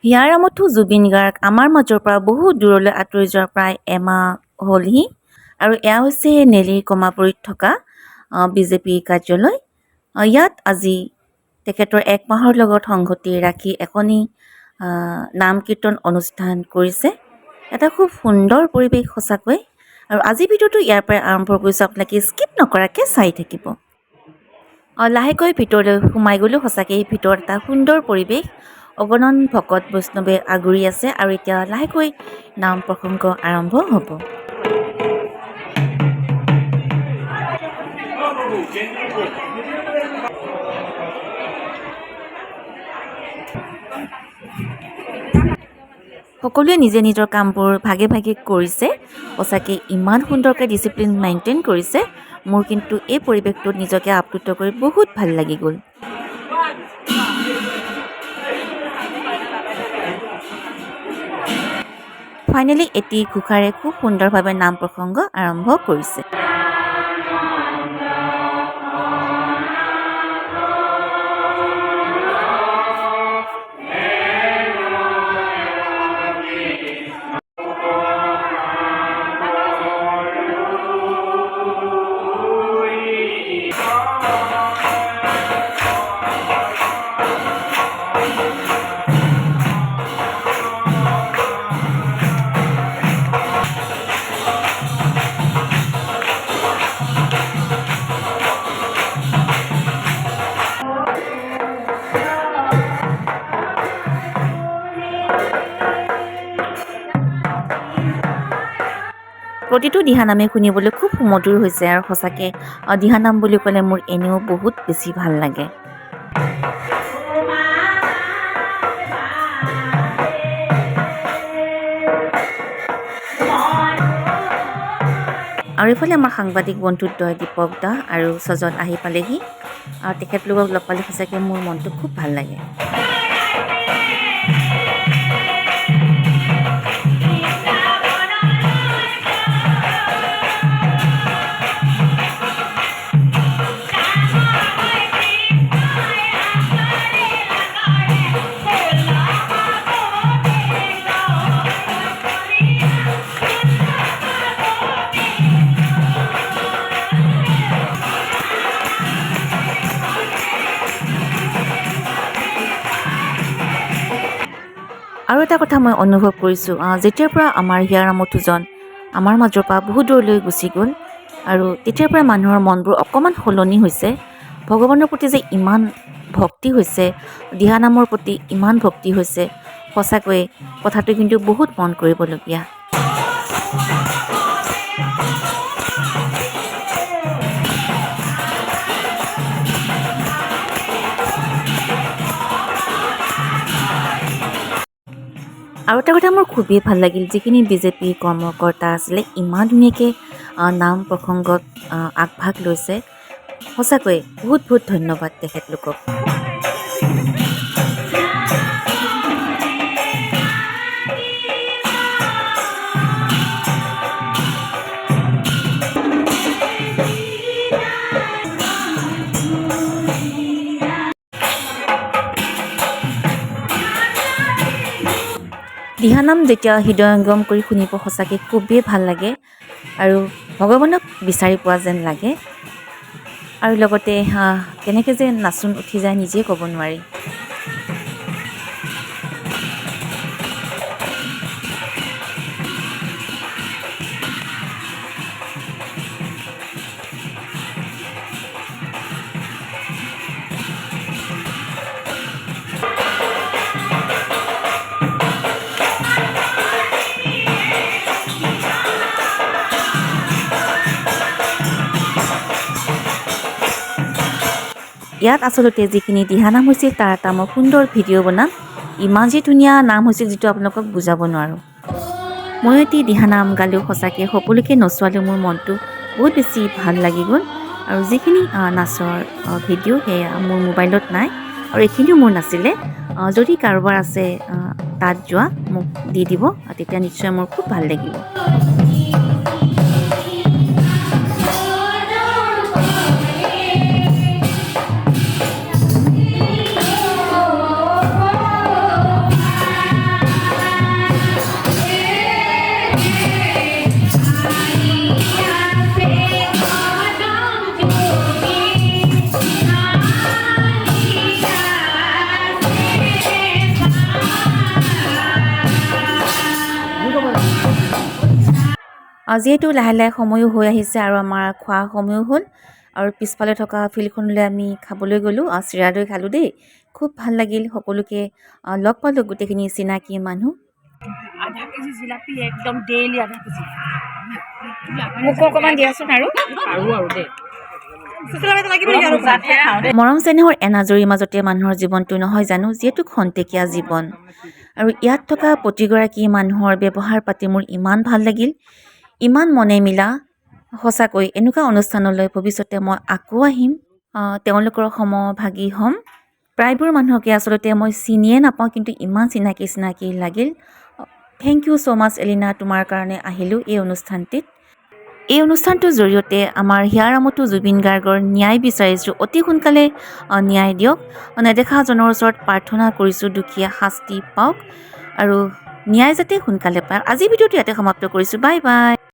হিয়াৰামঠু জুবিন গাৰ্গ আমাৰ মাজৰ পৰা বহুত দূৰলৈ আঁতৰি যোৱাৰ প্ৰায় এমাহ হ'লহি আৰু এয়া হৈছে নেলীৰ কমাপুৰীত থকা বিজেপি কাৰ্যালয়। ইয়াত আজি তেখেতৰ এক মাহৰ লগত সংগতি ৰাখি এখনি নাম কীৰ্তন অনুষ্ঠান কৰিছে। এটা খুব সুন্দৰ পৰিৱেশ সঁচাকৈ, আৰু আজিৰ ভিডিঅ'টো ইয়াৰ পৰাই আৰম্ভ কৰিছোঁ। আপোনালোকে স্কিপ নকৰাকৈ চাই থাকিব। লাহেকৈ ভিতৰলৈ সোমাই গ'লোঁ। সঁচাকৈ ভিতৰত এটা সুন্দৰ পৰিৱেশ, অগণন ভকত বৈষ্ণৱে আগুৰি আছে আৰু এতিয়া লাহেকৈ নাম প্ৰসংগ আৰম্ভ হ'ব। সকলোৱে নিজে নিজৰ কামবোৰ ভাগে ভাগে কৰিছে। সঁচাকৈ ইমান সুন্দৰকৈ ডিচিপ্লিন মেইনটেইন কৰিছে। মোৰ কিন্তু এই পৰিৱেশটোত নিজকে আপ্লুত কৰি বহুত ভাল লাগি গ'ল। ফাইনেলি এটি ঘোষাৰে খুব সুন্দৰভাৱে নাম প্ৰসংগ আৰম্ভ কৰিছে। প্ৰতিটো দিহানামে শুনিবলৈ খুব সুমধুৰ হৈছে আৰু সঁচাকৈ দিহানাম বুলি ক'লে মোৰ এনেও বহুত বেছি ভাল লাগে। আৰু এইফালে আমাৰ সাংবাদিক বন্ধুদ্বয় দীপক দা আৰু সজন আহি পালেহি, আৰু তেখেতলোকক লগ পালে সঁচাকৈ মোৰ মনটো খুব ভাল লাগে। আৰু এটা কথা মই অনুভৱ কৰিছোঁ, যেতিয়াৰ পৰা আমাৰ হিয়াৰামঠুজন আমাৰ মাজৰ পৰা বহুত দূৰলৈ গুচি গ'ল আৰু তেতিয়াৰ পৰা মানুহৰ মনবোৰ অকণমান সলনি হৈছে। ভগৱানৰ প্ৰতি যে ইমান ভক্তি হৈছে, দিহানামৰ প্ৰতি ইমান ভক্তি হৈছে, সঁচাকৈয়ে কথাটো কিন্তু বহুত মন কৰিবলগীয়া। আৰু এটা কথা মোৰ খুবেই ভাল লাগিল, যিখিনি বিজেপি কৰ্মকৰ্তা আছিলে ইমান ধুনীয়াকৈ নাম প্ৰসংগত আগভাগ লৈছে। সঁচাকৈয়ে বহুত বহুত ধন্যবাদ তেখেতলোকক। দিহানাম যেতিয়া হৃদয়ংগম কৰি শুনিব সঁচাকৈ খুবেই ভাল লাগে আৰু ভগৱানক বিচাৰি পোৱা যেন লাগে। আৰু লগতে কেনেকৈ যে নাচোন উঠি যায় নিজেই ক'ব নোৱাৰি। ইয়াত আচলতে যিখিনি দিহানাম হৈছিল তাৰ এটা মই সুন্দৰ ভিডিঅ' বনাম। ইমান যে ধুনীয়া নাম হৈছিল যিটো আপোনালোকক বুজাব নোৱাৰোঁ। মই এটি দিহানাম গালেও সঁচাকৈ সকলোকে নচোৱালেও মোৰ মনটো বহুত বেছি ভাল লাগি গ'ল। আৰু যিখিনি নাচৰ ভিডিঅ' সেয়া মোৰ মোবাইলত নাই আৰু এইখিনিও মোৰ নাছিলে। যদি কাৰোবাৰ আছে তাত যোৱা মোক দি দিব, তেতিয়া নিশ্চয় মোৰ খুব ভাল লাগিব। যিহেতু লাহে লাহে সময়ো হৈ আহিছে আৰু আমাৰ খোৱা সময়ো হ'ল আৰু পিছফালে থকা ফিল্ডখনলৈ আমি খাবলৈ গ'লোঁ চিৰা দৈ খালোঁ দেই খুব ভাল লাগিল সকলোকে লগ পালোঁ গোটেইখিনি চিনাকি মানুহ আধা কেজি জিলাপি একদম ডেইলি আধা কেজি মোকো অকণমান দিয়াচোন আৰু আৰু দেই মৰম চেনেহৰ এনাজৰীৰ মাজতে মানুহৰ জীৱনটো নহয় জানো যিহেতু খন্তেকীয়া জীৱন আৰু ইয়াত থকা প্ৰতিগৰাকী মানুহৰ ব্যৱহাৰ পাতি মোৰ ইমান ভাল লাগিল ইমান মনে মিলা সঁচাকৈ এনেকুৱা অনুষ্ঠানলৈ ভৱিষ্যতে মই আকৌ আহিম তেওঁলোকৰ সমভাগী হ'ম প্ৰায়বোৰ মানুহকে আচলতে মই চিনিয়ে নাপাওঁ কিন্তু ইমান চিনাকি লাগিল থেংক ইউ ছ' মাছ এলিনা তোমাৰ কাৰণে আহিলোঁ এই অনুষ্ঠানটিত এই অনুষ্ঠানটোৰ জৰিয়তে আমাৰ হিয়াৰামতো জুবিন গাৰ্গৰ ন্যায় বিচাৰিছোঁ অতি সোনকালে ন্যায় দিয়ক নেদেখাজনৰ ওচৰত প্ৰাৰ্থনা কৰিছোঁ দুখীয়া শাস্তি পাওক আৰু ন্যায় যাতে সোনকালে পায় আজি ভিডিঅ'টো ইয়াতে সমাপ্ত কৰিছোঁ বাই বাই